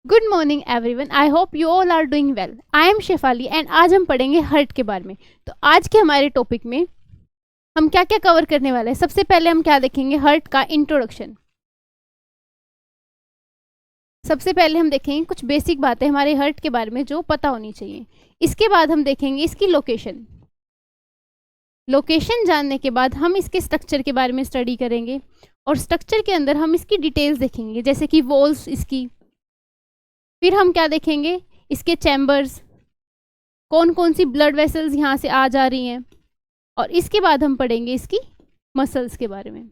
Good morning everyone. I hope you all are doing well. I am Shefali and आज हम पढ़ेंगे hurt के बारे में। तो आज के हमारे टॉपिक में हम क्या क्या कवर करने वाले हैं। सबसे पहले हम क्या देखेंगे, हर्ट का इंट्रोडक्शन। सबसे पहले हम देखेंगे कुछ बेसिक बातें हमारे हर्ट के बारे में जो पता होनी चाहिए। इसके बाद हम देखेंगे इसकी लोकेशन। लोकेशन जानने के बाद हम इसके स्ट्रक्चर के बारे में स्टडी करेंगे और स्ट्रक्चर के अंदर हम इसकी डिटेल्स देखेंगे, जैसे कि वॉल्स इसकी। फिर हम क्या देखेंगे, इसके चैम्बर्स, कौन कौन सी ब्लड वेसल्स यहाँ से आ जा रही हैं। और इसके बाद हम पढ़ेंगे इसकी मसल्स के बारे में।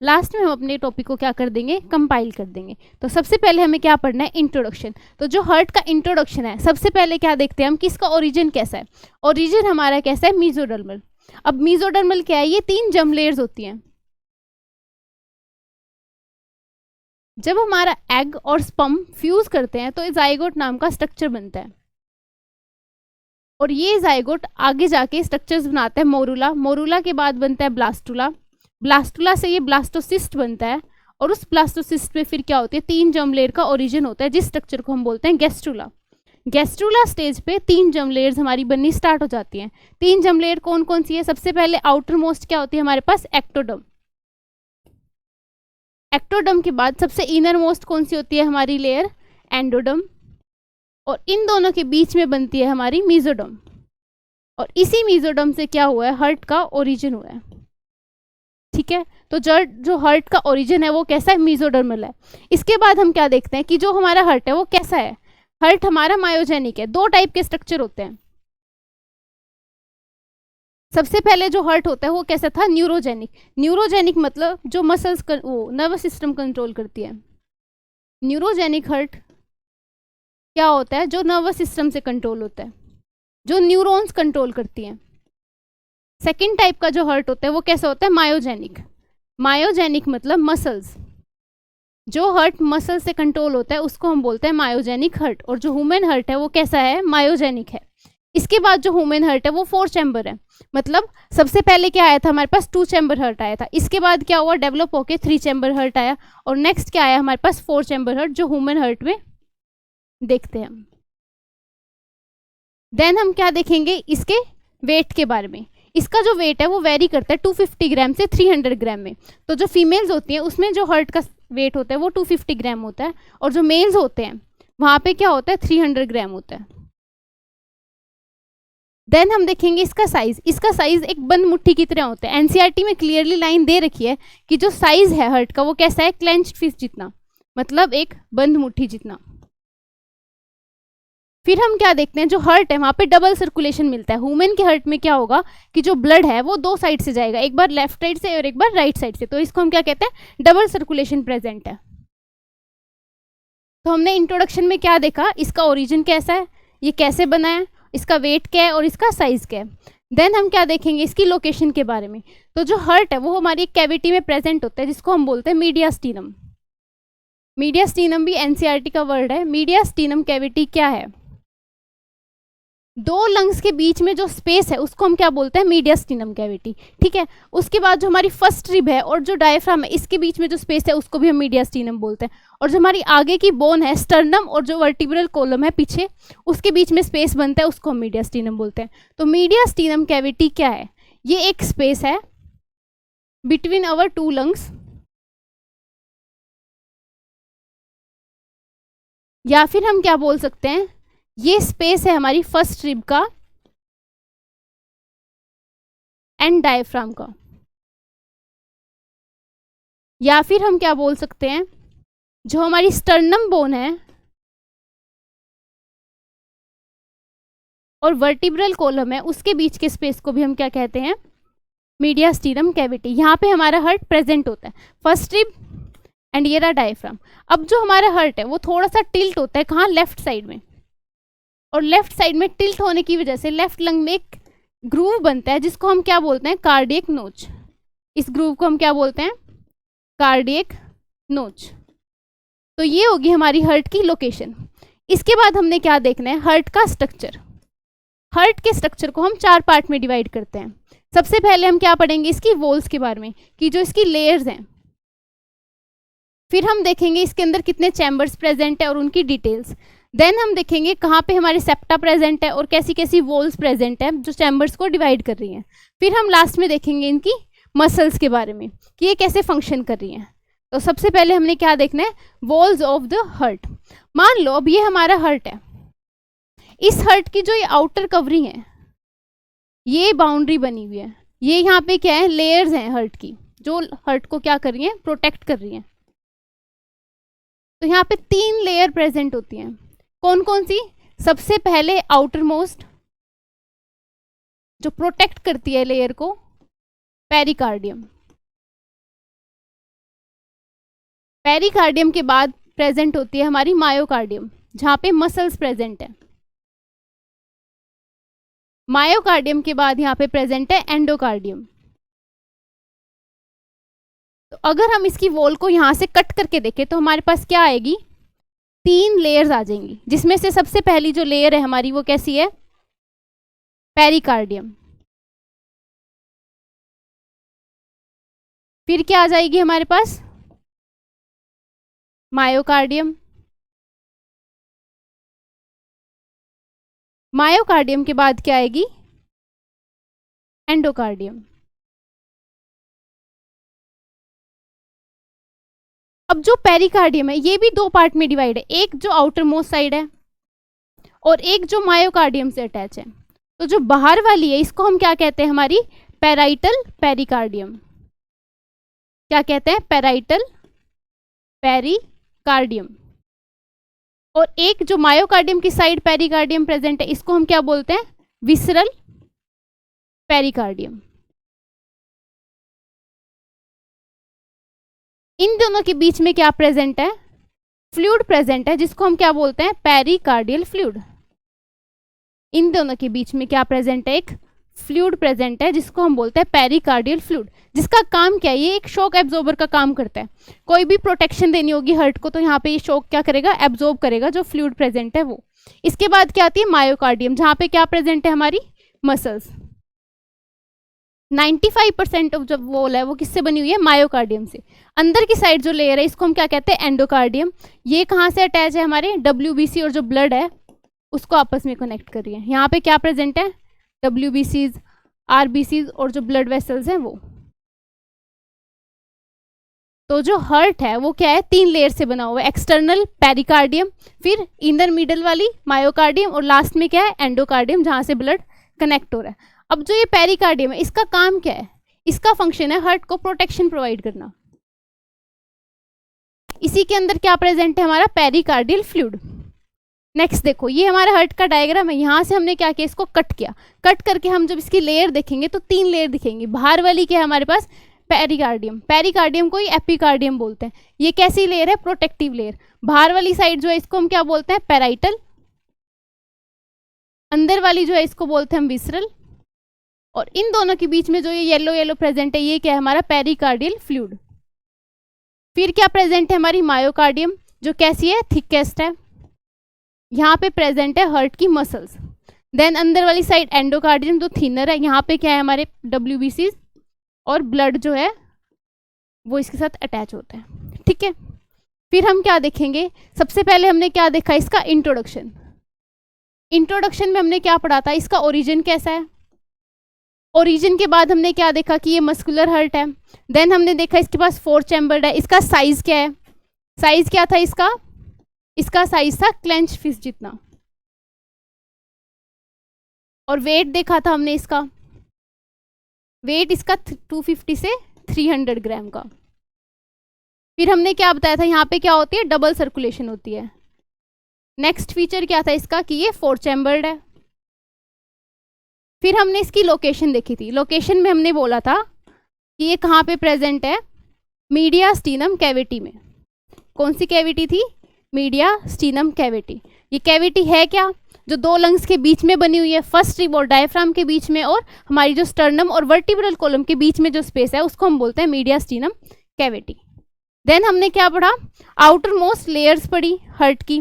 लास्ट में हम अपने टॉपिक को क्या कर देंगे, कंपाइल कर देंगे। तो सबसे पहले हमें क्या पढ़ना है, इंट्रोडक्शन। तो जो हर्ट का इंट्रोडक्शन है, सबसे पहले क्या देखते हैं हम कि इसका ओरिजिन कैसा है। ओरिजिन हमारा कैसा है, मीजोडर्मल। अब मीजोडर्मल क्या है, ये 3 जर्म लेयर्स होती हैं। जब हमारा एग और स्पर्म फ्यूज करते हैं तो जाइगोट नाम का स्ट्रक्चर बनता है और ये जाइगोट आगे जाके स्ट्रक्चर्स बनाता है मोरूला। मोरूला के बाद बनता है ब्लास्टुला। ब्लास्टुला से ये ब्लास्टोसिस्ट बनता है और उस ब्लास्टोसिस्ट में फिर क्या होती है, 3 जर्म लेयर का ओरिजिन होता है, जिस स्ट्रक्चर को हम बोलते हैं गैस्ट्रुला। गैस्ट्रुला स्टेज पे 3 जर्म लेयर्स हमारी बननी स्टार्ट हो जाती हैं। 3 जर्म लेयर कौन कौन सी है, सबसे पहले आउटर मोस्ट क्या होती है हमारे पास, एक्टोडर्म। एक्टोडर्म के बाद सबसे इनर मोस्ट कौन सी होती है हमारी लेयर, एंडोडर्म। और इन दोनों के बीच में बनती है हमारी मीजोडर्म। और इसी मीजोडर्म से क्या हुआ है, हर्ट का ओरिजिन हुआ है। ठीक है, तो जो हर्ट का ओरिजिन है वो कैसा है, मीजोडर्मल है। इसके बाद हम क्या देखते हैं कि जो हमारा हर्ट है वो कैसा है। हर्ट हमारा मायोजेनिक है। 2 टाइप के स्ट्रक्चर होते हैं। सबसे पहले जो हर्ट होता है वो कैसा था, न्यूरोजेनिक। न्यूरोजेनिक मतलब जो मसल्स वो नर्वस सिस्टम कंट्रोल करती है। न्यूरोजेनिक हर्ट क्या होता है, जो नर्वस सिस्टम से कंट्रोल होता है, जो न्यूरॉन्स कंट्रोल करती हैं। सेकेंड टाइप का जो हर्ट होता है वो कैसा होता है, मायोजेनिक। मायोजेनिक मतलब मसल्स, जो हर्ट मसल से कंट्रोल होता है उसको हम बोलते हैं मायोजेनिक हर्ट। और जो ह्यूमन हर्ट है वो कैसा है, मायोजेनिक है। इसके बाद जो ह्यूमन हर्ट है वो 4 चैम्बर है। मतलब सबसे पहले क्या आया था हमारे पास, 2 चैम्बर हर्ट आया था। इसके बाद क्या हुआ, डेवलप होके 3 चैम्बर हर्ट आया। और नेक्स्ट क्या आया हमारे पास, 4 चैम्बर हर्ट, जो ह्यूमन हर्ट में देखते हैं। देन हम क्या देखेंगे, इसके वेट के बारे में। इसका जो वेट है वो वेरी करता है 250 ग्राम से 300 ग्राम में। तो जो फीमेल्स होती हैं उसमें जो हर्ट का वेट होता है वो 250 ग्राम होता है, और जो मेल्स होते हैं वहाँ पे क्या होता है, 300 ग्राम होता है। देन हम देखेंगे इसका साइज। इसका साइज एक बंद मुट्ठी की तरह होता है। एनसीईआरटी में क्लियरली लाइन दे रखी है कि जो साइज है हर्ट का वो कैसा है, क्लेंच्ड फिस्ट जितना, मतलब एक बंद मुट्ठी जितना। फिर हम क्या देखते हैं, जो हर्ट है वहाँ पे डबल सर्कुलेशन मिलता है। ह्यूमन के हर्ट में क्या होगा कि जो ब्लड है वो 2 साइड से जाएगा, एक बार लेफ्ट साइड से और एक बार राइट साइड से। तो इसको हम क्या कहते हैं, डबल सर्कुलेशन प्रेजेंट है। तो हमने इंट्रोडक्शन में क्या देखा, इसका ओरिजिन कैसा है, ये कैसे बना है, इसका वेट क्या है और इसका साइज क्या है। देन हम क्या देखेंगे, इसकी लोकेशन के बारे में। तो जो हर्ट है वो हमारी कैविटी में प्रेजेंट होता है, जिसको हम बोलते हैं मीडियास्टीनम। मीडियास्टीनम भी एनसीईआरटी का वर्ड है। मीडियास्टीनम कैविटी क्या है, 2 लंग्स के बीच में जो स्पेस है उसको हम क्या बोलते हैं, मीडियास्टीनम कैविटी। ठीक है, उसके बाद जो हमारी फर्स्ट रिब है और जो डायफ्राम है, इसके बीच में जो स्पेस है उसको भी हम मीडियास्टीनम बोलते हैं। और जो हमारी आगे की बोन है, स्टर्नम, और जो वर्टिब्रल कॉलम है पीछे, उसके बीच में स्पेस बनता है, उसको हम मीडियास्टीनम बोलते हैं। तो मीडियास्टीनम कैविटी क्या है, ये एक स्पेस है बिटवीन आवर 2 लंग्स, या फिर हम क्या बोल सकते हैं, ये स्पेस है हमारी फर्स्ट रिब का एंड डायफ्राम का। या फिर हम क्या बोल सकते हैं, जो हमारी स्टर्नम बोन है और वर्टिब्रल कॉलम है उसके बीच के स्पेस को भी हम क्या कहते हैं, मीडियास्टीनम कैविटी। यहाँ पे हमारा हर्ट प्रेजेंट होता है, फर्स्ट रिब एंड ये रहा डायफ्राम। अब जो हमारा हर्ट है वो थोड़ा सा टिल्ट होता है, कहाँ, लेफ्ट साइड में। और लेफ्ट साइड में टिल्ट होने की वजह से लेफ्ट लंग में एक ग्रूव बनता है, जिसको हम क्या बोलते हैं, कार्डियक नोच। इस ग्रूव को हम क्या बोलते हैं, कार्डियक नोच। तो ये होगी हमारी हर्ट की लोकेशन। इसके बाद हमने क्या देखना है, हर्ट का स्ट्रक्चर। हर्ट के स्ट्रक्चर को हम 4 पार्ट में डिवाइड करते हैं। सबसे पहले हम क्या पढ़ेंगे, इसकी वॉल्स के बारे में, कि जो इसकी लेयर्स हैं। फिर हम देखेंगे इसके अंदर कितने चैम्बर्स प्रेजेंट है और उनकी डिटेल्स। देन हम देखेंगे कहाँ पे हमारे सेप्टा प्रेजेंट है और कैसी कैसी वॉल्स प्रेजेंट है जो चैम्बर्स को डिवाइड कर रही हैं। फिर हम लास्ट में देखेंगे इनकी मसल्स के बारे में कि ये कैसे फंक्शन कर रही हैं। तो सबसे पहले हमने क्या देखना है, वॉल्स ऑफ द हर्ट। मान लो अब ये हमारा हर्ट है, इस हर्ट की जो ये आउटर कवरिंग है, ये बाउंड्री बनी हुई है, ये यहाँ पे क्या है, लेयर्स हैं हर्ट की, जो हर्ट को क्या कर रही है, प्रोटेक्ट कर रही हैं। तो यहाँ पे 3 लेयर प्रेजेंट होती हैं। कौन कौन सी? सबसे पहले आउटर मोस्ट जो प्रोटेक्ट करती है लेयर को, पेरिकार्डियम। पेरिकार्डियम के बाद प्रेजेंट होती है हमारी मायोकार्डियम, जहां पे मसल्स प्रेजेंट है। मायोकार्डियम के बाद यहाँ पे प्रेजेंट है एंडोकार्डियम। तो अगर हम इसकी वॉल को यहाँ से कट करके देखें तो हमारे पास क्या आएगी, 3 लेयर्स आ जाएंगी, जिसमें से सबसे पहली जो लेयर है हमारी वो कैसी है, पेरिकार्डियम। फिर क्या आ जाएगी हमारे पास, मायोकार्डियम। मायोकार्डियम के बाद क्या आएगी, एंडोकार्डियम। अब जो पेरिकार्डियम है ये भी 2 पार्ट में डिवाइड है, एक जो आउटर मोस्ट साइड है और एक जो मायोकार्डियम से अटैच है। तो जो बाहर वाली है इसको हम क्या कहते हैं, हमारी पेराइटल पेरिकार्डियम। क्या कहते हैं, पेराइटल पेरिकार्डियम। और एक जो मायोकार्डियम की साइड पेरिकार्डियम प्रेजेंट है, इसको हम क्या बोलते हैं, विसरल पेरिकार्डियम। इन दोनों के बीच में क्या प्रेजेंट है, फ्लूइड प्रेजेंट है, जिसको हम क्या बोलते हैं, पेरिकार्डियल फ्लूइड। इन दोनों के बीच में क्या प्रेजेंट है, एक फ्लूइड प्रेजेंट है, जिसको हम बोलते हैं पेरिकार्डियल फ्लूइड। जिसका काम क्या है, ये एक शॉक एब्जॉर्बर का काम करता है। कोई भी प्रोटेक्शन देनी होगी हर्ट को तो यहाँ पे ये शॉक क्या करेगा, एब्जॉर्ब करेगा जो फ्लूइड प्रेजेंट है वो। इसके बाद क्या आती है, मायोकार्डियम, जहाँ पे क्या प्रेजेंट है, हमारी मसल्स। 95% ऑफ जो वॉल है वो किससे बनी हुई है, मायोकार्डियम से। अंदर की साइड जो लेयर है इसको हम क्या कहते हैं, एंडोकार्डियम। ये कहाँ से अटैच है, हमारे WBC, और जो ब्लड है उसको आपस में कनेक्ट कर रही है। यहाँ पे क्या प्रेजेंट है, WBCs, RBCs और जो ब्लड वेसल्स हैं वो। तो जो हर्ट है वो क्या है, 3 लेयर से बना हुआ है, एक्सटर्नल पेरिकार्डियम, फिर इनर मिडल वाली मायोकार्डियम, और लास्ट में क्या है, एंडोकार्डियम, जहाँ से ब्लड कनेक्ट हो रहा है। अब जो ये पेरिकार्डियम है इसका काम क्या है, इसका फंक्शन है हर्ट को प्रोटेक्शन प्रोवाइड करना। इसी के अंदर क्या प्रेजेंट है, हमारा पेरिकार्डियल फ्लूइड। नेक्स्ट देखो, ये हमारा हर्ट का डायग्राम है। यहाँ से हमने क्या किया, इसको कट किया। कट करके हम जब इसकी लेयर देखेंगे तो 3 लेयर दिखेंगी। बाहर वाली क्या है हमारे पास, पेरिकार्डियम। पेरिकार्डियम को ही एपिकार्डियम बोलते हैं। ये कैसी लेयर है, प्रोटेक्टिव लेयर। बाहर वाली साइड जो है इसको हम क्या बोलते हैं, पेराइटल। अंदर वाली जो है इसको बोलते हैं हम विसरल। और इन दोनों के बीच में जो ये येलो येलो प्रेजेंट है ये क्या है, हमारा पेरिकार्डियल फ्लूइड। फिर क्या प्रेजेंट है, हमारी मायोकार्डियम, जो कैसी है, थिकेस्ट है। यहाँ पे प्रेजेंट है हर्ट की मसल्स। देन अंदर वाली साइड एंडोकार्डियम जो थिनर है। यहाँ पे क्या है, हमारे WBCs और ब्लड जो है वो इसके साथ अटैच होते हैं। ठीक है, फिर हम क्या देखेंगे, सबसे पहले हमने क्या देखा, इसका इंट्रोडक्शन। इंट्रोडक्शन में हमने क्या पढ़ा था, इसका ओरिजिन कैसा है। ओरिजिन के बाद हमने क्या देखा कि ये मस्कुलर हर्ट है। देन हमने देखा इसके पास 4 चैम्बर्ड है। इसका साइज क्या है, साइज क्या था इसका, इसका साइज था क्लेंच फिस्ट जितना। और वेट देखा था हमने इसका, वेट इसका 250 से 300 ग्राम का। फिर हमने क्या बताया था, यहाँ पे क्या होती है, डबल सर्कुलेशन होती है। नेक्स्ट फीचर क्या था इसका कि ये 4 चैम्बर्ड है। फिर हमने इसकी लोकेशन देखी थी। लोकेशन में हमने बोला था कि ये कहाँ पे प्रेजेंट है, मीडियास्टीनम कैविटी में। कौन सी कैविटी थी, मीडियास्टीनम कैविटी। ये कैविटी है क्या, जो 2 लंग्स के बीच में बनी हुई है, फर्स्ट रिब और डायफ्राम के बीच में, और हमारी जो स्टर्नम और वर्टिब्रल कॉलम के बीच में जो स्पेस है उसको हम बोलते हैं मीडियास्टीनम कैविटी। देन हमने क्या पढ़ा, आउटर मोस्ट लेयर्स पढ़ी हर्ट की,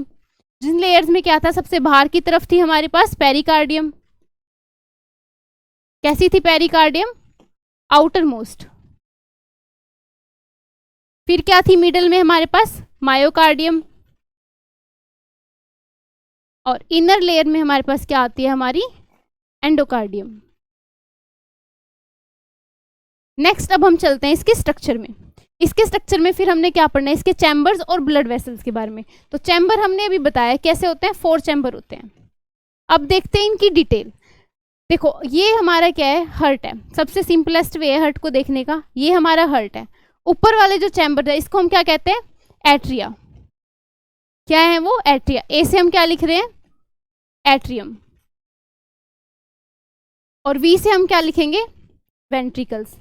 जिन लेयर्स में क्या था, सबसे बाहर की तरफ थी हमारे पास पेरिकार्डियम। कैसी थी पेरिकार्डियम, आउटर मोस्ट। फिर क्या थी मिडल में हमारे पास, मायोकार्डियम, और इनर लेयर में हमारे पास क्या आती है, हमारी एंडोकार्डियम। नेक्स्ट अब हम चलते हैं इसके स्ट्रक्चर में। इसके स्ट्रक्चर में फिर हमने क्या पढ़ना है, इसके चैम्बर्स और ब्लड वेसल्स के बारे में। तो चैम्बर हमने अभी बताया कैसे होते हैं, 4 चैम्बर होते हैं। अब देखते हैं इनकी डिटेल। देखो ये हमारा क्या है, हर्ट है। सबसे सिंपलेस्ट वे है हर्ट को देखने का, ये हमारा हर्ट है। ऊपर वाले जो चैम्बर है इसको हम क्या कहते हैं, एट्रिया। क्या है वो, एट्रिया। ए से हम क्या लिख रहे हैं, एट्रियम, और वी से हम क्या लिखेंगे, वेंट्रिकल्स।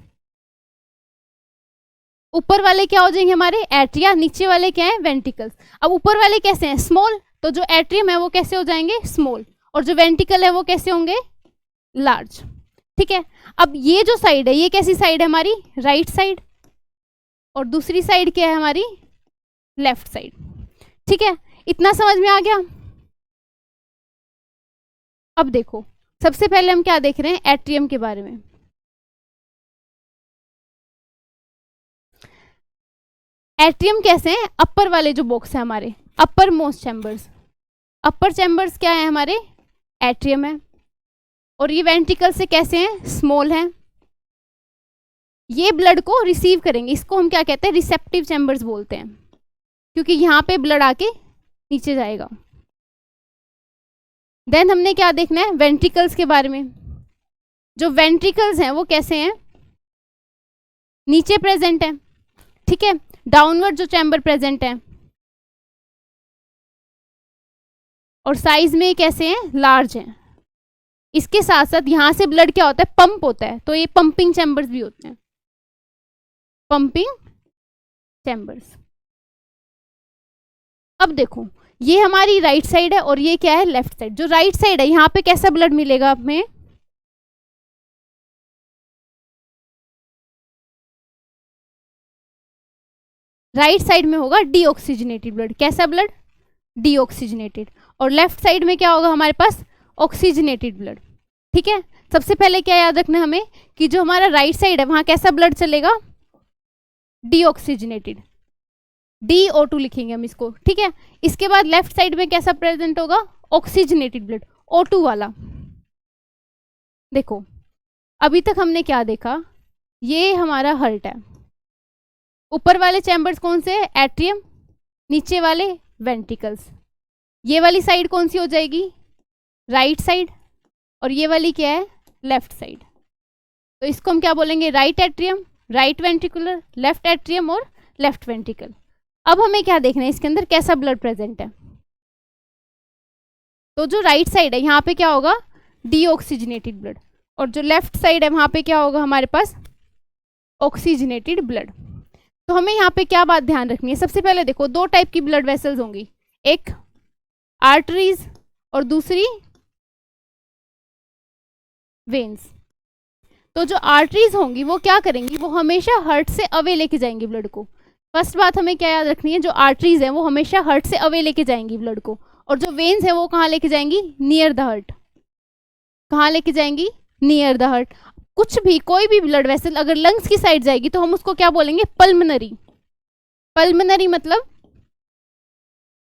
ऊपर वाले क्या हो जाएंगे हमारे, एट्रिया, नीचे वाले क्या है, वेंट्रिकल्स। अब ऊपर वाले कैसे हैं, स्मॉल, तो जो एट्रियम है वो कैसे हो जाएंगे, स्मॉल, और जो वेंट्रिकल है वो कैसे होंगे, लार्ज। ठीक है। अब ये जो साइड है ये कैसी साइड है हमारी, राइट साइड, और दूसरी साइड क्या है हमारी, लेफ्ट साइड। ठीक है, इतना समझ में आ गया। अब देखो सबसे पहले हम क्या देख रहे हैं, एट्रियम के बारे में। एट्रियम कैसे हैं, अपर वाले जो बॉक्स है हमारे, अपर मोस्ट चैम्बर्स। अपर चैम्बर्स क्या है हमारे, एट्रियम है, और ये वेंट्रिकल से कैसे हैं, स्मॉल हैं। ये ब्लड को रिसीव करेंगे, इसको हम क्या कहते हैं, रिसेप्टिव चैम्बर्स बोलते हैं, क्योंकि यहाँ पे ब्लड आके नीचे जाएगा। देन हमने क्या देखना है, वेंट्रिकल्स के बारे में। जो वेंट्रिकल्स हैं वो कैसे हैं, नीचे प्रेजेंट है। ठीक है, डाउनवर्ड जो चैम्बर प्रेजेंट है, और साइज में कैसे हैं, लार्ज हैं। इसके साथ साथ यहां से ब्लड क्या होता है, पंप होता है, तो ये पंपिंग चैम्बर्स भी होते हैं, पंपिंग चैम्बर्स। अब देखो ये हमारी राइट साइड है और ये क्या है, लेफ्ट साइड। जो राइट साइड है यहाँ पे कैसा ब्लड मिलेगा हमें, राइट साइड में होगा डीऑक्सीजनेटेड ब्लड। कैसा ब्लड, डीऑक्सीजनेटेड। और लेफ्ट साइड में क्या होगा हमारे पास, ऑक्सीजनेटेड ब्लड। ठीक है, सबसे पहले क्या याद रखना हमें कि जो हमारा राइट साइड है वहां कैसा ब्लड चलेगा, डीऑक्सीजनेटेड, DO2 लिखेंगे हम इसको। ठीक है, इसके बाद लेफ्ट साइड में कैसा प्रेजेंट होगा, ऑक्सीजनेटेड ब्लड, O2 वाला। देखो अभी तक हमने क्या देखा, ये हमारा हर्ट है। ऊपर वाले चैम्बर्स कौन से, एट्रियम, नीचे वाले वेंट्रिकल्स। ये वाली साइड कौन सी हो जाएगी, राइट साइड, और ये वाली क्या है, लेफ्ट साइड। तो इसको हम क्या बोलेंगे, right atrium, right ventricular, left atrium और लेफ्ट वेंट्रिकल। अब हमें क्या देखना है, इसके अंदर कैसा ब्लड प्रेजेंट है। तो जो राइट साइड है यहाँ पे क्या होगा, डीऑक्सीजनेटेड ब्लड, और जो लेफ्ट साइड है वहां पे क्या होगा हमारे पास, ऑक्सीजनेटेड ब्लड। तो हमें यहाँ पे क्या बात ध्यान रखनी है, सबसे पहले देखो 2 टाइप की ब्लड वेसल्स होंगी, एक आर्टरीज और दूसरी वेन्स। तो जो आर्टरीज होंगी वो क्या करेंगी, वो हमेशा हार्ट से अवे लेके जाएंगी ब्लड को। फर्स्ट बात हमें क्या याद रखनी है, जो आर्टरीज हैं वो हमेशा हार्ट से अवे लेके जाएंगी ब्लड को, और जो वेन्स है वो कहाँ लेके जाएंगी, नियर द हार्ट। कहाँ लेके जाएंगी, नियर द हार्ट। कुछ भी कोई भी ब्लड वेसल अगर लंग्स की साइड जाएगी तो हम उसको क्या बोलेंगे, पल्मनरी। पल्मनरी मतलब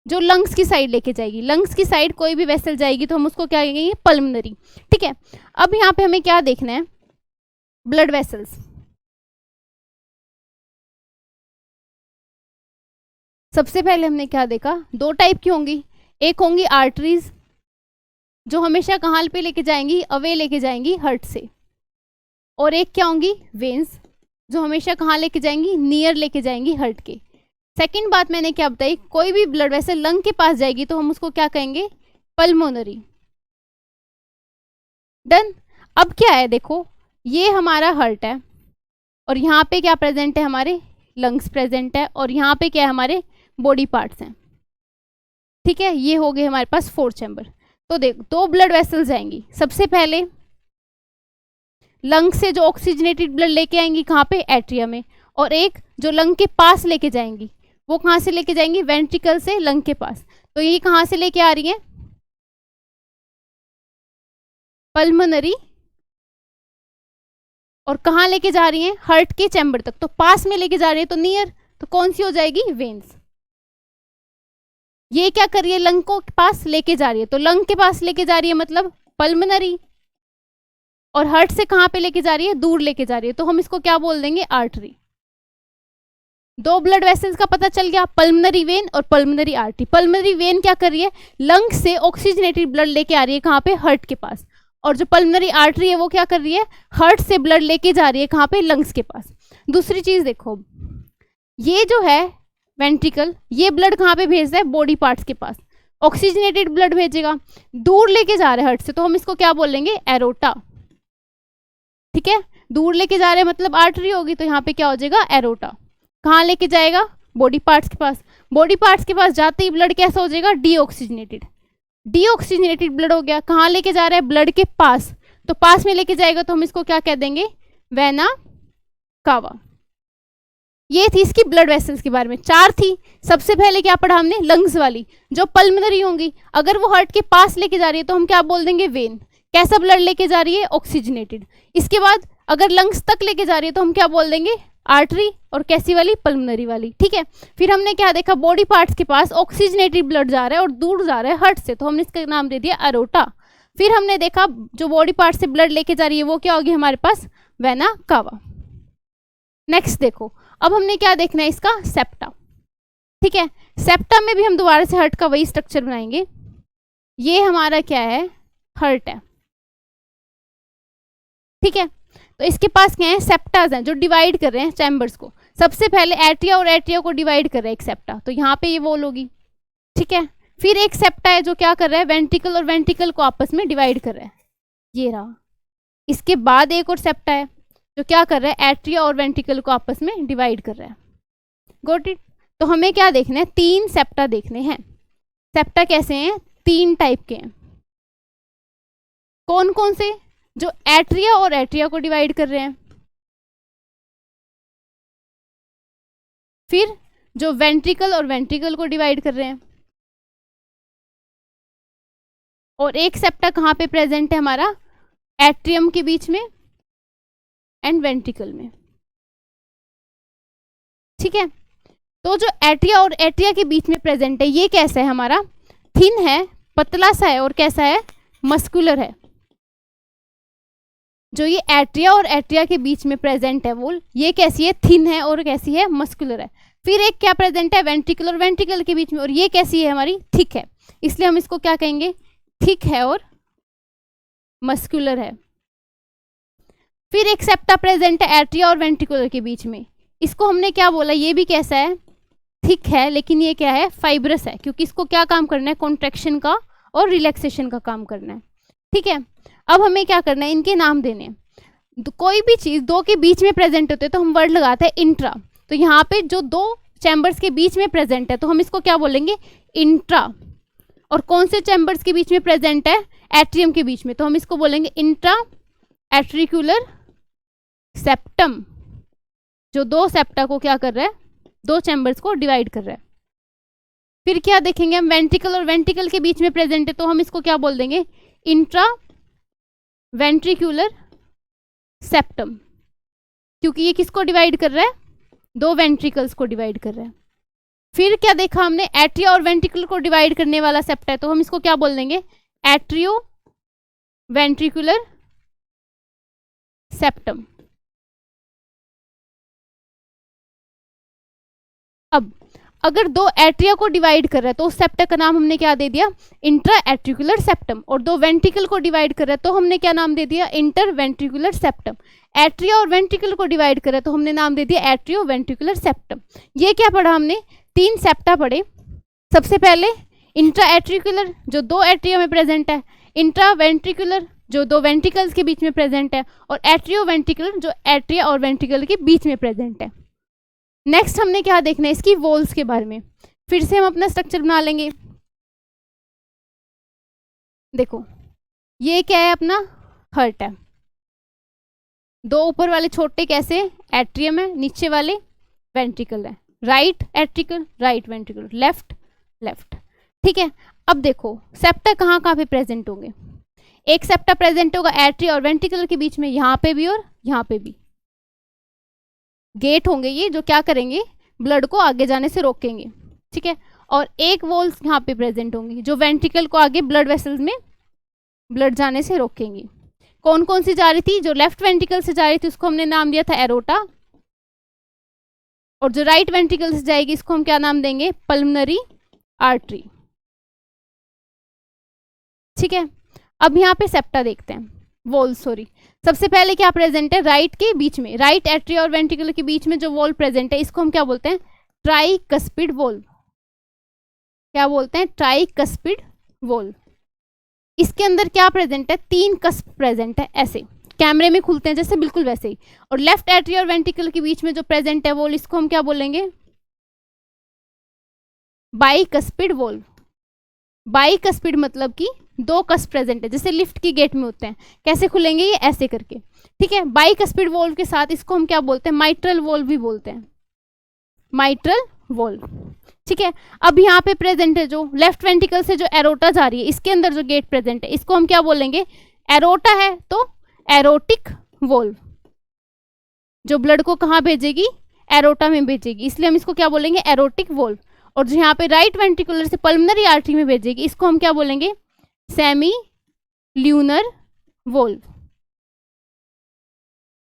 जो लंग्स की साइड लेके जाएगी, लंग्स की साइड कोई भी वेसल जाएगी तो हम उसको क्या कहेंगे, पल्मनरी। ठीक है, अब यहाँ पे हमें क्या देखना है, ब्लड वेसल्स। सबसे पहले हमने क्या देखा, 2 टाइप की होंगी, एक होंगी आर्टरीज जो हमेशा कहाँ पे लेके जाएंगी, अवे लेके जाएंगी हार्ट से, और एक क्या होंगी, वेन्स जो हमेशा कहाँ लेके जाएंगी, नियर लेके जाएंगी हार्ट के। सेकंड बात मैंने क्या बताई, कोई भी ब्लड वेसल लंग के पास जाएगी तो हम उसको क्या कहेंगे, पल्मोनरी। डन। अब क्या है, देखो ये हमारा हार्ट है और यहाँ पे क्या प्रेजेंट है, हमारे लंग्स प्रेजेंट है, और यहाँ पे क्या है, हमारे बॉडी पार्ट्स हैं। ठीक है, ये हो गए हमारे पास 4 चैम्बर। तो देख 2 ब्लड वेसल्स जाएंगी, सबसे पहले लंग से जो ऑक्सीजनेटेड ब्लड लेके आएंगी कहाँ पे, एट्रिया में, और एक जो लंग के पास लेके जाएंगी वो कहाँ से लेके जाएंगी, वेंट्रिकल से लंग के पास। तो ये कहाँ से लेके आ रही है, पल्मोनरी, और कहाँ लेके जा रही हैं, हार्ट के चैम्बर तक। तो पास में लेके जा रही है तो नियर, तो कौन सी हो जाएगी, वेन्स। ये क्या कर रही है, लंग को पास लेके जा रही है, तो लंग के पास लेके जा रही है मतलब पल्मनरी, और हार्ट से कहां पे लेके जा रही है, दूर लेके जा रही है, तो हम इसको क्या बोल देंगे, आर्टरी। दो ब्लड वेसल्स का पता चल गया, पल्मनरी वेन और पल्मनरी आर्टरी। पल्मनरी वेन क्या कर रही है, लंग से ऑक्सीजनेटेड ब्लड लेके आ रही है कहां पे, हार्ट के पास, और जो पल्मनरी आर्टरी है वो क्या कर रही है, हार्ट से ब्लड लेके जा रही है कहां पे, लंग्स के पास। दूसरी चीज देखो, ये जो है वेंट्रिकल, ये ब्लड कहां पे भेजता है, बॉडी पार्ट्स के पास, ऑक्सीजनेटेड ब्लड भेजेगा, दूर लेके जा रहे हैं हार्ट से, तो हम इसको क्या बोलेंगे, एरोटा। ठीक है, दूर लेके जा रहे हैं मतलब आर्टरी होगी, तो यहाँ पे क्या हो जाएगा, एरोटा। कहाँ लेके जाएगा, बॉडी पार्ट्स के पास। बॉडी पार्ट्स के पास जाते ही ब्लड कैसा हो जाएगा, डीऑक्सीजनेटेड। डीऑक्सीजनेटेड ब्लड हो गया, कहाँ लेके जा रहा है, ब्लड के पास, तो पास में लेके जाएगा, तो हम इसको क्या कह देंगे, वेना कावा। ये थी इसकी ब्लड वेसल्स के बारे में, 4 थी। सबसे पहले क्या पढ़ा हमने, लंग्स वाली, जो पल्मनरी होंगी, अगर वो हार्ट के पास लेके जा रही है तो हम क्या बोल देंगे, वेन। कैसा ब्लड लेके जा रही है, ऑक्सीजनेटेड। इसके बाद अगर लंग्स तक लेके जा रही है तो हम क्या बोल देंगे, आर्टरी, और कैसी वाली, पल्मनरी वाली। ठीक है, फिर हमने क्या देखा, बॉडी पार्ट्स के पास ऑक्सीजनेटेड ब्लड जा रहा है और दूर जा रहा है हार्ट से, तो हमने इसका नाम दे दिया अरोटा। फिर हमने देखा जो बॉडी पार्ट से ब्लड लेके जा रही है वो क्या होगी हमारे पास, वेना कावा। नेक्स्ट देखो, अब हमने क्या देखना है, इसका सेप्टा। ठीक है, सेप्टा में भी हम दोबारा से हार्ट का वही स्ट्रक्चर बनाएंगे। ये हमारा क्या है, हार्ट है। ठीक है, तो इसके पास क्या है, सेप्टाज हैं जो डिवाइड कर रहे हैं चैम्बर्स को। सबसे पहले एट्रिया और एट्रिया को डिवाइड कर रहा है एक सेप्टा, तो यहाँ पे ये वॉल होगी। ठीक है, फिर एक सेप्टा है जो क्या कर रहा है, वेंट्रिकल और वेंट्रिकल को आपस में डिवाइड कर रहा है, ये रहा। इसके बाद एक और सेप्टा है जो क्या कर रहा है, एट्रिया और वेंट्रिकल को आपस में डिवाइड कर रहा है। Got it. तो हमें क्या देखना है, 3 सेप्टा देखने हैं। सेप्टा कैसे हैं, 3 टाइप के हैं। कौन कौन से, जो एट्रिया और एट्रिया को डिवाइड कर रहे हैं, फिर जो वेंट्रिकल और वेंट्रिकल को डिवाइड कर रहे हैं, और एक सेप्टा कहाँ पे प्रेजेंट है हमारा, एट्रियम के बीच में एंड वेंट्रिकल में। ठीक है, तो जो एट्रिया और एट्रिया के बीच में प्रेजेंट है, ये कैसा है हमारा, थिन है, पतला सा है, और कैसा है, मस्कुलर है। जो ये एट्रिया और एट्रिया के बीच में प्रेजेंट है वॉल, ये कैसी है, थिन है और कैसी है, मस्कुलर है। फिर एक क्या प्रेजेंट है, वेंट्रिकल और वेंट्रिकल के बीच में, और ये कैसी है हमारी, थिक है। इसलिए हम इसको क्या कहेंगे, थिक है और मस्कुलर है। फिर एक सेप्टा प्रेजेंट है एट्रिया और वेंट्रिकुलर के बीच में, इसको हमने क्या बोला, ये भी कैसा है, थिक है, लेकिन ये क्या है, फाइब्रस है, क्योंकि इसको क्या काम करना है, कॉन्ट्रैक्शन का और रिलैक्सेशन का काम करना है। ठीक है, अब हमें क्या करना है, इनके नाम देने हैं। कोई भी चीज दो के बीच में प्रेजेंट होते हैं तो हम वर्ड लगाते हैं इंट्रा। तो यहाँ पे जो 2 चैम्बर्स के बीच में प्रेजेंट है तो हम इसको क्या बोलेंगे, इंट्रा। और कौन से चैम्बर्स के बीच में प्रेजेंट है, एट्रियम के बीच में, तो हम इसको बोलेंगे इंट्रा एट्रिकुलर सेप्टम। जो 2 सेप्टा को क्या कर रहा है, 2 चैम्बर्स को डिवाइड कर रहा है। फिर क्या देखेंगे हम, वेंट्रिकल और वेंट्रिकल के बीच में प्रेजेंट है तो हम इसको क्या बोल देंगे, इंट्रा वेंट्रिकुलर सेप्टम, क्योंकि ये किसको डिवाइड कर रहा है, 2 वेंट्रिकल्स को डिवाइड कर रहा है। फिर क्या देखा हमने, एट्रिया और वेंट्रिकल को डिवाइड करने वाला सेप्टा है तो हम इसको क्या बोल देंगे, एट्रियो वेंट्रिकुलर सेप्टम। अब अगर 2 एट्रिया को डिवाइड कर रहा है तो उस सेप्टा का नाम हमने क्या दे दिया, इंट्रा एट्रिकुलर सेप्टम। और 2 वेंट्रिकल को डिवाइड कर रहा है तो हमने क्या नाम दे दिया, इंटर वेंट्रिकुलर सेप्टम। एट्रिया और वेंट्रिकल को डिवाइड कर रहा है तो हमने नाम दे दिया एट्रियो वेंट्रिकुलर सेप्टम। ये क्या पढ़ा हमने, 3 सेप्टा पढ़े। सबसे पहले इंट्रा एट्रिकुलर जो 2 एट्रिया में प्रेजेंट है, इंट्रा वेंट्रिकुलर जो 2 वेंट्रिकल्स के बीच में प्रेजेंट है, और एट्रियो वेंट्रिकुलर जो एट्रिया और वेंट्रिकल के बीच में प्रेजेंट है। नेक्स्ट हमने क्या देखना है, इसकी वॉल्स के बारे में। फिर से हम अपना स्ट्रक्चर बना लेंगे। देखो ये क्या है, अपना हार्ट है। 2 ऊपर वाले छोटे कैसे, एट्रियम है, नीचे वाले वेंट्रिकल है। Right atrial, right ventricle, left left. ठीक है, अब देखो सेप्टा कहाँ कहाँ पे प्रेजेंट होंगे। एक सेप्टा प्रेजेंट होगा एट्रिया और वेंट्रिकल के बीच में, यहाँ पे भी और यहाँ पे भी। गेट होंगे ये जो क्या करेंगे, ब्लड को आगे जाने से रोकेंगे, ठीक है। और एक वॉल्स यहाँ पे प्रेजेंट होंगी जो वेंट्रिकल को आगे ब्लड वेसल्स में ब्लड जाने से रोकेंगी। कौन कौन सी जा रही थी? जो लेफ्ट वेंट्रिकल से जा रही थी उसको हमने नाम दिया था एरोटा, और जो राइट वेंट्रिकल से जाएगी इसको हम क्या नाम देंगे? पल्मोनरी आर्टरी, ठीक है। अब यहाँ पे सेप्टा देखते हैं, वॉल सॉरी। सबसे पहले क्या प्रेजेंट है? राइट के बीच में, राइट एट्रिया और वेंट्रिकल के बीच में जो वॉल प्रेजेंट है इसको हम क्या बोलते हैं? Tricuspid wall. क्या बोलते हैं? Tricuspid wall. इसके अंदर क्या प्रेजेंट है? 3 कस्प प्रेजेंट है, ऐसे कैमरे में खुलते हैं जैसे, बिल्कुल वैसे ही। और लेफ्ट एट्रिया और वेंट्रिकल के बीच में जो प्रेजेंट है वॉल, इसको हम क्या बोलेंगे? Bicuspid valve. बाइकस्पिड मतलब कि 2 कस्प प्रेजेंट है, जैसे लिफ्ट की गेट में होते हैं। कैसे खुलेंगे? ये ऐसे करके, ठीक है। बाइकस्पिड वॉल्व के साथ इसको हम क्या बोलते हैं? माइट्रल वॉल्व भी बोलते हैं, माइट्रल वॉल्व, ठीक है। अब यहाँ पे प्रेजेंट है जो लेफ्ट वेंट्रिकल से जो एरोटा जा रही है, इसके अंदर जो गेट प्रेजेंट है इसको हम क्या बोलेंगे? एरोटा है तो एरोटिक वॉल्व, जो ब्लड को कहाँ भेजेगी? एरोटा में भेजेगी, इसलिए हम इसको क्या बोलेंगे? Aortic valve. और जो यहाँ पे राइट वेंट्रिकुलर से पल्मोनरी आर्टरी में भेजेगी इसको हम क्या बोलेंगे? Semi lunar valve.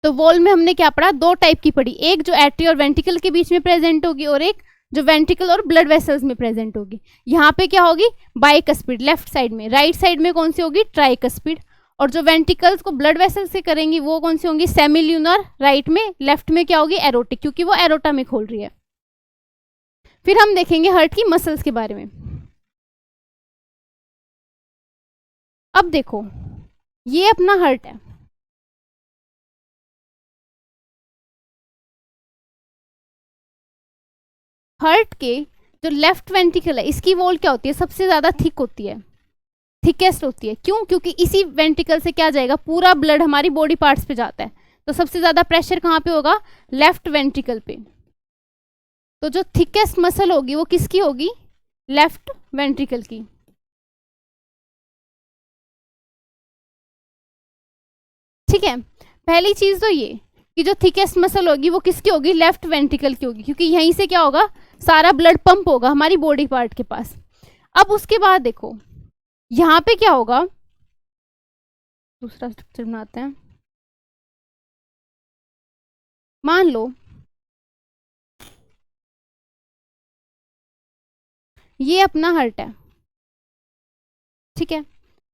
तो वॉल्व में हमने क्या पढ़ा? 2 टाइप की पढ़ी, एक जो एट्री और वेंट्रिकल के बीच में प्रेजेंट होगी, और एक जो वेंट्रिकल और ब्लड वेसल्स में प्रेजेंट होगी। यहाँ पे क्या होगी? बाइकस्पिड लेफ्ट साइड में, राइट साइड में कौन सी होगी? ट्राइकस्पिड। और जो वेंट्रिकल्स को ब्लड वेसल से करेंगी वो कौन सी होंगी? सेमी ल्यूनर राइट में, लेफ्ट में क्या होगी? एरोटिक, क्योंकि वो एरोटा में खोल रही है। फिर हम देखेंगे हार्ट की मसल्स के बारे में। अब देखो, ये अपना हार्ट है, हार्ट के जो लेफ्ट वेंट्रिकल है इसकी वॉल क्या होती है? सबसे ज्यादा थिक होती है, थिकेस्ट होती है। क्यों? क्योंकि इसी वेंट्रिकल से क्या जाएगा? पूरा ब्लड हमारी बॉडी पार्ट्स पे जाता है, तो सबसे ज्यादा प्रेशर कहाँ पे होगा? लेफ्ट वेंट्रिकल पे। तो जो थिकेस्ट मसल होगी वो किसकी होगी? लेफ्ट वेंट्रिकल की, ठीक है। पहली चीज तो ये कि जो थिकेस्ट मसल होगी वो किसकी होगी? लेफ्ट वेंट्रिकल की होगी, क्योंकि यहीं से क्या होगा? सारा ब्लड पंप होगा हमारी बॉडी पार्ट के पास। अब उसके बाद देखो यहाँ पे क्या होगा? दूसरा स्ट्रक्चर बनाते हैं। मान लो ये अपना हार्ट है, ठीक है।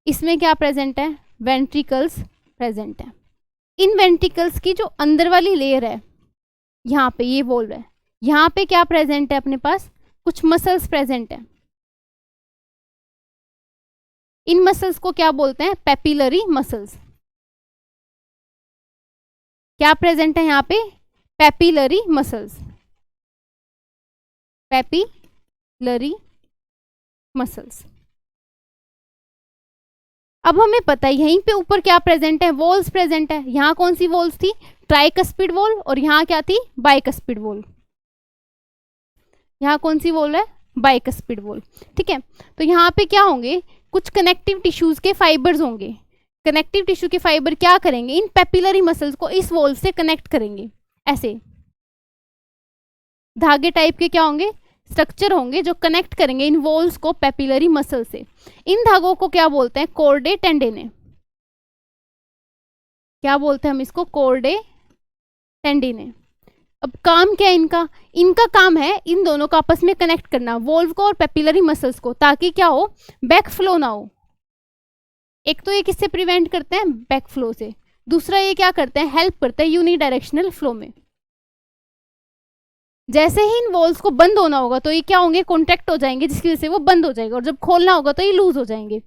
इसमें क्या प्रेजेंट है? वेंट्रिकल्स प्रेजेंट है। इन वेंट्रिकल्स की जो अंदर वाली लेयर है, यहाँ पे ये वॉल्व है, यहाँ पे क्या प्रेजेंट है? अपने पास कुछ मसल्स प्रेजेंट है। इन मसल्स को क्या बोलते हैं? Papillary muscles. क्या प्रेजेंट है यहाँ पे? Papillary muscles, papillary muscles. अब हमें पता है यहीं पे ऊपर क्या प्रेजेंट है? वॉल्स प्रेजेंट है। यहाँ कौन सी वॉल्स थी? ट्राइकस्पिड वॉल, और यहाँ क्या थी? Bicuspid valve. यहाँ कौन सी वॉल है? बाइकस्पिड वॉल, ठीक है। तो यहाँ पे क्या होंगे? कुछ कनेक्टिव टिश्यूज के फाइबर्स होंगे। कनेक्टिव टिश्यू के फाइबर क्या करेंगे? इन पेपिलरी मसल्स को इस वॉल से कनेक्ट करेंगे, ऐसे धागे टाइप के क्या होंगे? स्ट्रक्चर होंगे जो कनेक्ट करेंगे इन वॉल्स को पेपिलरी मसल से। इन धागों को क्या बोलते हैं? कॉर्डे टेंडिने। क्या बोलते हैं हम इसको? कॉर्डे टेंडिने। अब काम क्या है इनका? इनका काम है इन दोनों को आपस में कनेक्ट करना, वॉल्व को और पेपिलरी मसल्स को, ताकि क्या हो? बैक फ्लो ना हो। एक तो ये किससे प्रिवेंट करते हैं? बैक फ्लो से। दूसरा ये क्या करते हैं? हेल्प करते हैं यूनिडायरेक्शनल फ्लो में। जैसे ही इन वॉल्स को बंद होना होगा तो ये क्या होंगे? कॉन्ट्रैक्ट हो जाएंगे, जिसकी वजह से वो बंद हो जाएगा, और जब खोलना होगा तो ये लूज हो जाएंगे,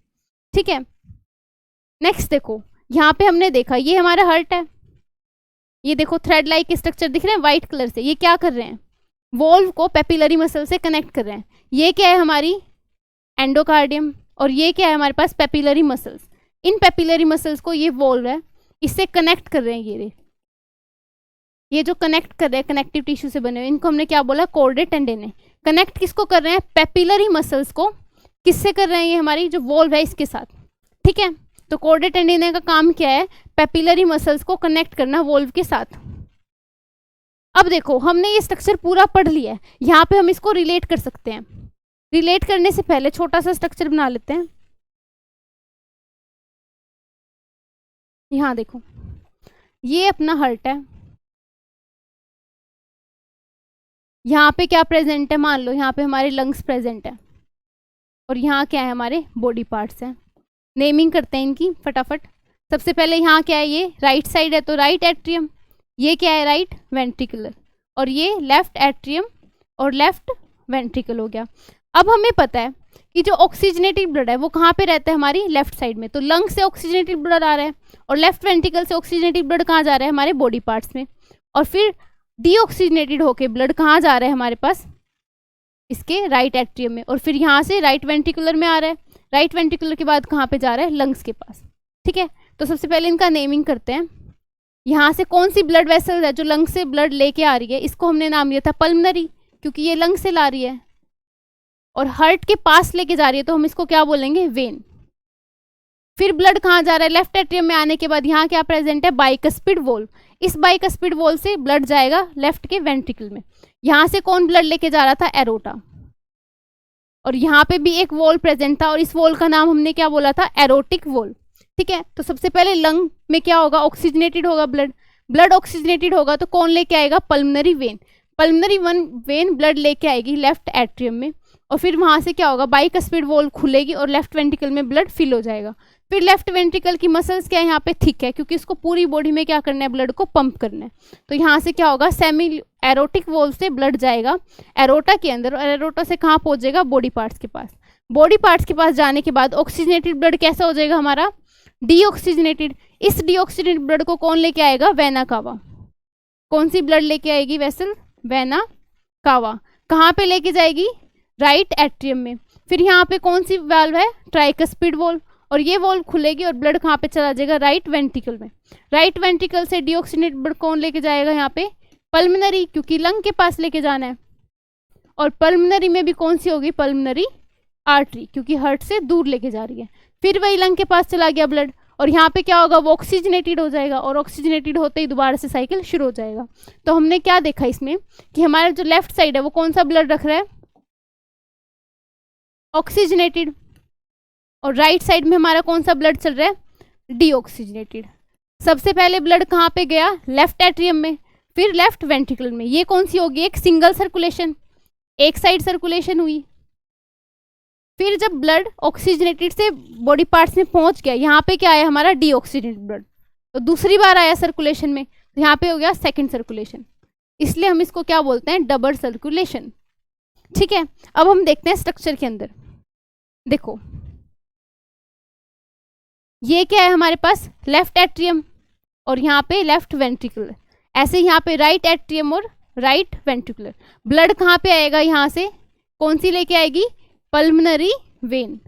ठीक है। नेक्स्ट देखो, यहाँ पे हमने देखा ये हमारा हार्ट है, ये देखो थ्रेड लाइक स्ट्रक्चर दिख रहे हैं व्हाइट कलर से। ये क्या कर रहे हैं? वॉल्व को पेपिलरी मसल से कनेक्ट कर रहे हैं। ये क्या है? हमारी एंडोकार्डियम, और ये क्या है? हमारे पास पेपिलरी मसल्स। इन पेपिलरी मसल्स को ये वॉल्व है इससे कनेक्ट कर रहे हैं। ये जो कनेक्ट कर रहे हैं कनेक्टिव टिश्यू से बने हुए, इनको हमने क्या बोला? कॉर्डे टेंडिने। कनेक्ट किसको कर रहे हैं? पेपिलरी मसल्स को। किससे कर रहे हैं? ये हमारी जो वॉल्व है इसके साथ, ठीक है। तो कॉर्डे टेंडिने का काम क्या है? पेपिलरी मसल्स को कनेक्ट करना वॉल्व के साथ। अब देखो हमने ये स्ट्रक्चर पूरा पढ़ लिया है, यहाँ पे हम इसको रिलेट कर सकते हैं। रिलेट करने से पहले छोटा सा स्ट्रक्चर बना लेते हैं। यहाँ देखो ये अपना हर्ट है, यहाँ पे क्या प्रेजेंट है, मान लो यहाँ पे हमारे लंग्स प्रेजेंट है, और यहाँ क्या है, हमारे बॉडी पार्ट्स हैं। नेमिंग करते हैं इनकी फटाफट। सबसे पहले यहाँ क्या है, ये राइट साइड है तो राइट एट्रियम, ये क्या है, राइट वेंट्रिकुलर, और ये लेफ्ट एट्रियम और लेफ्ट वेंट्रिकल हो गया। अब हमें पता है कि जो ऑक्सीजनेटेड ब्लड है वो कहाँ पे रहता है, हमारी लेफ्ट साइड में। तो लंग से ऑक्सीजनेटेड ब्लड आ रहा है और लेफ्ट वेंट्रिकल से ऑक्सीजनेटेड ब्लड कहाँ जा रहा है, हमारे बॉडी पार्ट्स में। और फिर डीऑक्सीजनेटेड होके ब्लड कहाँ जा रहा है हमारे पास, इसके राइट एट्रियम में, और फिर यहाँ से राइट वेंट्रिकुलर में आ रहा है। राइट वेंट्रिकुलर के बाद कहाँ पे जा रहा है, लंग्स के पास। ठीक है, तो सबसे पहले इनका नेमिंग करते हैं। यहाँ से कौन सी ब्लड वेसल है जो लंग से ब्लड लेके आ रही है, इसको हमने नाम दिया था पल्मनरी, क्योंकि ये लंग से ला रही है। और हार्ट के पास लेके जा रही है तो हम इसको क्या बोलेंगे, वेन। फिर ब्लड कहाँ जा रहा है, लेफ्ट एट्रियम में आने के बाद यहाँ क्या प्रेजेंट है, बाइकस्पिड वॉल्व। इस बाइकस्पिड वॉल्व से ब्लड जाएगा लेफ्ट के वेंट्रिकल में। यहाँ से कौन ब्लड लेके जा रहा था, एरोटा, और यहाँ पे भी एक वॉल प्रेजेंट था और इस वॉल का नाम हमने क्या बोला था, एरोटिक वॉल। ठीक है, तो सबसे पहले लंग में क्या होगा, ऑक्सीजनेटेड होगा ब्लड। ब्लड ऑक्सीजनेटेड होगा तो कौन लेके आएगा, pulmonary when. Pulmonary when blood लेके आएगी लेफ्ट एट्रियम में, और फिर वहां से क्या होगा, बाइकस्पिड वॉल खुलेगी और लेफ्ट वेंट्रिकल में ब्लड फिल हो जाएगा। फिर लेफ्ट वेंट्रिकल की मसल्स क्या है, यहाँ पे थिक है, क्योंकि इसको पूरी बॉडी में क्या करना है, ब्लड को पंप करना है। तो यहाँ से क्या होगा, सेमी एरोटिक वॉल से ब्लड जाएगा एरोटा के अंदर, और एरोटा से कहाँ पहुंचेगा, बॉडी पार्ट्स के पास। बॉडी पार्ट्स के पास जाने के बाद ऑक्सीजनेटेड ब्लड कैसा हो जाएगा हमारा, डीऑक्सीजनेटेड। इस डीऑक्सीजनेटेड ब्लड को कौन लेके आएगा, वेना कावा। कौन सी ब्लड लेके आएगी वेसल, वेना कावा। कहाँ पे लेके जाएगी, राइट एट्रियम में। फिर यहाँ पे कौन सी वाल्व है, ट्राइकस्पिड वॉल्व, और ये वॉल्व खुलेगी और ब्लड कहाँ पे चला जाएगा, राइट वेंट्रिकल में। राइट वेंट्रिकल से डीऑक्सीजनेटेड ब्लड कौन लेके जाएगा, यहाँ पे पल्मनरी, क्योंकि लंग के पास लेके जाना है। और पल्मनरी में भी कौन सी होगी, पल्मनरी आर्टरी, क्योंकि हार्ट से दूर लेके जा रही है। फिर वही लंग के पास चला गया ब्लड, और यहाँ पे क्या होगा, वो ऑक्सीजनेटेड हो जाएगा, और ऑक्सीजनेटेड होते ही दोबारा से साइकिल शुरू हो जाएगा। तो हमने क्या देखा इसमें कि हमारा जो लेफ्ट साइड है वो कौन सा ब्लड रख रहा है, ऑक्सीजनेटेड, और राइट साइड में हमारा कौन सा ब्लड चल रहा है, डीऑक्सीजनेटेड। सबसे पहले ब्लड कहाँ पे गया, लेफ्ट एट्रियम में, फिर लेफ्ट वेंट्रिकल में। ये कौन सी होगी, एक सिंगल सर्कुलेशन, एक साइड सर्कुलेशन हुई। फिर जब ब्लड ऑक्सीजनेटेड से बॉडी पार्ट्स में पहुंच गया, यहाँ पे क्या आया, हमारा डीऑक्सीजनेटेड ब्लड, तो दूसरी बार आया सर्कुलेशन में, तो यहाँ पे हो गया सेकंड सर्कुलेशन। इसलिए हम इसको क्या बोलते हैं, डबल सर्कुलेशन। ठीक है, अब हम देखते हैं स्ट्रक्चर के अंदर। देखो ये क्या है हमारे पास, लेफ्ट एट्रियम, और यहाँ पे लेफ्ट वेंट्रिकुलर। ऐसे यहाँ पे राइट एट्रियम और राइट वेंट्रिकुलर। ब्लड कहाँ पे आएगा, यहाँ से कौन सी लेके आएगी, पल्मनरी वेन।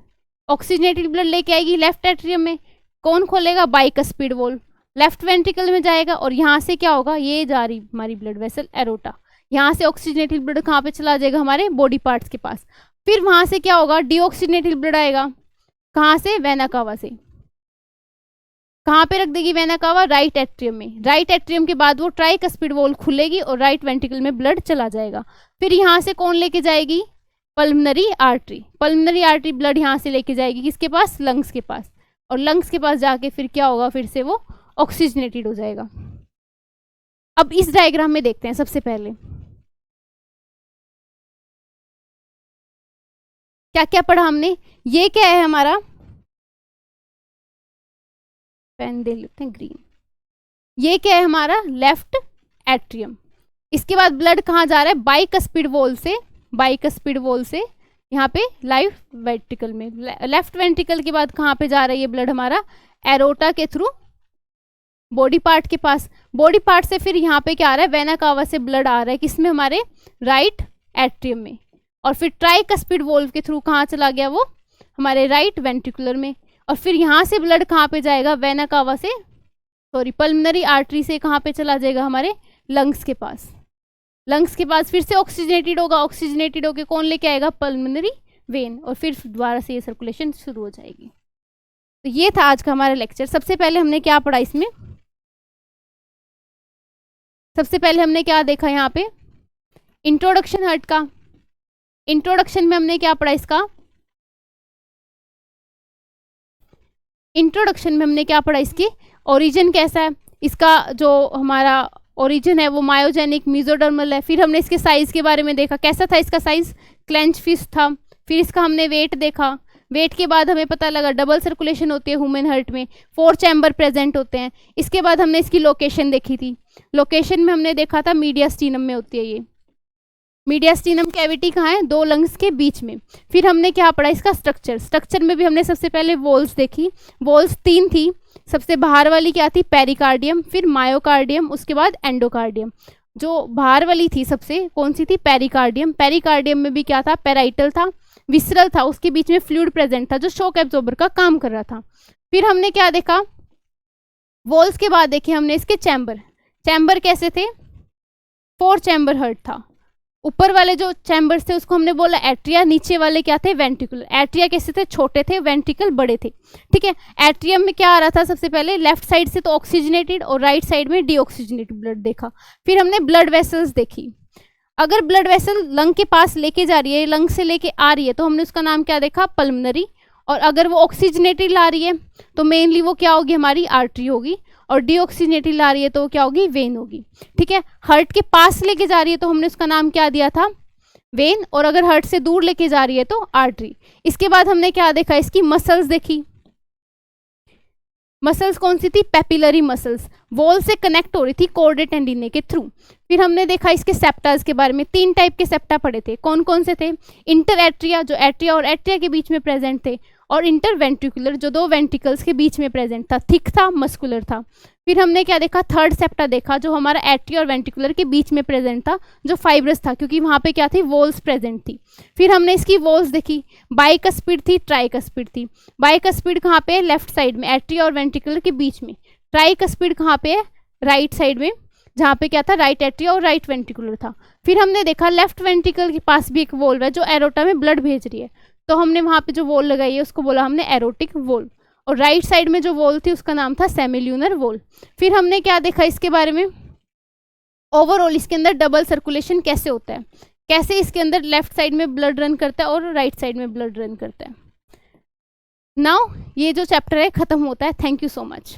ऑक्सीजनेटेड ब्लड लेके आएगी लेफ्ट एट्रियम में, कौन खोलेगा, बाइकस्पिड वॉल्व, लेफ्ट वेंट्रिकल में जाएगा, और यहाँ से क्या होगा, ये जा रही हमारी ब्लड वेसल एरोटा। यहाँ से ऑक्सीजनेटेड ब्लड कहाँ पे चला जाएगा, हमारे बॉडी पार्ट्स के पास। फिर वहां से क्या होगा, डीऑक्सीजनेटेड ब्लड आएगा, कहाँ से, वेना कावा से। कहाँ पे रख देगी वेना कावा, राइट एट्रियम में। राइट एट्रियम के बाद वो ट्राइकस्पिड वॉल्व खुलेगी और राइट वेंट्रिकल में ब्लड चला जाएगा। फिर यहाँ से कौन लेके जाएगी, pulmonary artery. Pulmonary artery blood यहाँ से लेके जाएगी किसके पास, लंग्स के पास, और लंग्स के पास जाके फिर क्या होगा, फिर से वो ऑक्सीजनेटेड हो जाएगा। अब इस डायग्राम में देखते हैं सबसे पहले क्या क्या पढ़ा हमने। ये क्या है हमारा, पेन दे लेते हैं ग्रीन। ये क्या है हमारा, लेफ्ट एट्रियम। इसके बाद ब्लड कहाँ जा रहा है, बाइकस्पिड वॉल्व से, बाइकस्पिड वॉल्व से यहाँ पे लाइफ वेंट्रिकल में। लेफ्ट वेंट्रिकल के बाद कहाँ पे जा रहा है ये ब्लड हमारा, एरोटा के थ्रू बॉडी पार्ट के पास। बॉडी पार्ट से फिर यहाँ पे क्या आ रहा है, वेना कावा से ब्लड आ रहा है किसमें, हमारे राइट एट्रियम में, और फिर ट्राइकस्पिड वॉल्व के थ्रू कहाँ चला गया वो, हमारे राइट वेंट्रिकुलर में। और फिर यहाँ से ब्लड कहाँ पे जाएगा, वेना कावा से, सॉरी पल्मनरी आर्टरी से कहाँ पे चला जाएगा, हमारे लंग्स के पास। लंग्स के पास फिर से ऑक्सीजनेटेड होगा, ऑक्सीजनेटेड होकर कौन लेके आएगा, पल्मनरी वेन, और फिर दोबारा से ये सर्कुलेशन शुरू हो जाएगी। तो ये था आज का हमारा लेक्चर। सबसे पहले हमने क्या पढ़ा इसमें, सबसे पहले हमने क्या देखा यहाँ पे, इंट्रोडक्शन हार्ट का। इंट्रोडक्शन में हमने क्या पढ़ा इसका, इंट्रोडक्शन में हमने क्या पढ़ा, इसकी ओरिजिन कैसा है, इसका जो हमारा ओरिजिन है वो मायोजेनिक मेसोडर्मल है। फिर हमने इसके साइज के बारे में देखा, कैसा था इसका साइज, क्लेंच फिस्ट था। फिर इसका हमने वेट देखा, वेट के बाद हमें पता लगा डबल सर्कुलेशन होती है ह्यूमन हार्ट में, 4 चैम्बर प्रेजेंट होते हैं। इसके बाद हमने इसकी लोकेशन देखी थी, लोकेशन में हमने देखा था मीडियास्टीनम में होती है ये, मीडियास्टीनम कैविटी कहाँ है, 2 लंग्स के बीच में। फिर हमने क्या पढ़ा इसका स्ट्रक्चर, स्ट्रक्चर में भी हमने सबसे पहले वॉल्स देखी, वॉल्स 3 थी। सबसे बाहर वाली क्या थी, पेरिकार्डियम, फिर मायोकार्डियम, उसके बाद एंडोकार्डियम। जो बाहर वाली थी सबसे कौन सी थी, पेरिकार्डियम। पेरिकार्डियम में भी क्या था, पेराइटल था, विसरल था, उसके बीच में फ्लूइड प्रेजेंट था जो शॉक एब्जॉर्बर का काम कर रहा था। फिर हमने क्या देखा, वॉल्स के बाद देखे हमने इसके चैम्बर, चैम्बर कैसे थे, 4 चैम्बर हार्ट था। ऊपर वाले जो चैम्बर्स थे उसको हमने बोला एट्रिया, नीचे वाले क्या थे, वेंट्रिकुलर। एट्रिया कैसे थे, छोटे थे, वेंट्रिकल बड़े थे, ठीक है। एट्रियम में क्या आ रहा था, सबसे पहले लेफ्ट साइड से तो ऑक्सीजनेटेड और राइट साइड में डीऑक्सीजनेटेड ब्लड देखा। फिर हमने ब्लड वेसल्स देखी, अगर ब्लड वेसल लंग के पास लेके जा रही है, लंग से लेके आ रही है तो हमने उसका नाम क्या देखा, पल्मनरी। और अगर वो ऑक्सीजनेटेड ला रही है तो मेनली वो क्या होगी, हमारी आर्टरी होगी। और डीऑक्सीजनेटेड ला रही है तो क्या होगी, वेन होगी, ठीक है। हार्ट के पास लेके जा रही है तो हमने उसका नाम क्या दिया था, वेन। और अगर हार्ट से दूर लेके जा रही है तो आर्टरी। इसके बाद हमने क्या देखा, इसकी मसल्स देखी, मसल्स कौन सी थी, पेपिलरी मसल्स, वॉल से कनेक्ट हो रही थी कॉर्डा टेंडिने के थ्रू। फिर हमने देखा इसके सेप्टास के बारे में, 3 टाइप के सेप्टा पढ़े थे, कौन कौन से थे, इंटर एट्रिया जो एट्रिया और एट्रिया के बीच में प्रेजेंट थे, और इंटर वेंट्रिकुलर जो 2 वेंट्रिकल्स के बीच में प्रेजेंट था, थिक था, मस्कुलर था। फिर हमने क्या देखा, थर्ड सेप्टा देखा जो हमारा एट्रिया और वेंट्रिकुलर के बीच में प्रेजेंट था, जो फाइब्रस था क्योंकि वहाँ पे क्या थी, वॉल्स प्रेजेंट थी। फिर हमने इसकी वॉल्स देखी, बाइकस्पिड थी, ट्राइकस्पिड थी। बाइकस्पिड कहाँ पे है, लेफ्ट साइड में, एट्रिया और वेंट्रिकुलर के बीच में। ट्राइकस्पिड कहाँ पे है, राइट साइड में, जहाँ पे क्या था, राइट एट्रिया और राइट वेंट्रिकुलर था। फिर हमने देखा लेफ्ट वेंट्रिकल के पास भी एक वॉल्व है जो एरोटा में ब्लड भेज रही है, तो हमने वहाँ पे जो वॉल लगाई है उसको बोला हमने एरोटिक वॉल्व। और राइट साइड में जो वॉल थी उसका नाम था सेमिल्यूनर वॉल। फिर हमने क्या देखा इसके बारे में, ओवरऑल इसके अंदर डबल सर्कुलेशन कैसे होता है, कैसे इसके अंदर लेफ्ट साइड में ब्लड रन करता है और राइट साइड में ब्लड रन करता है। नाउ ये जो चैप्टर है खत्म होता है। Thank you so much.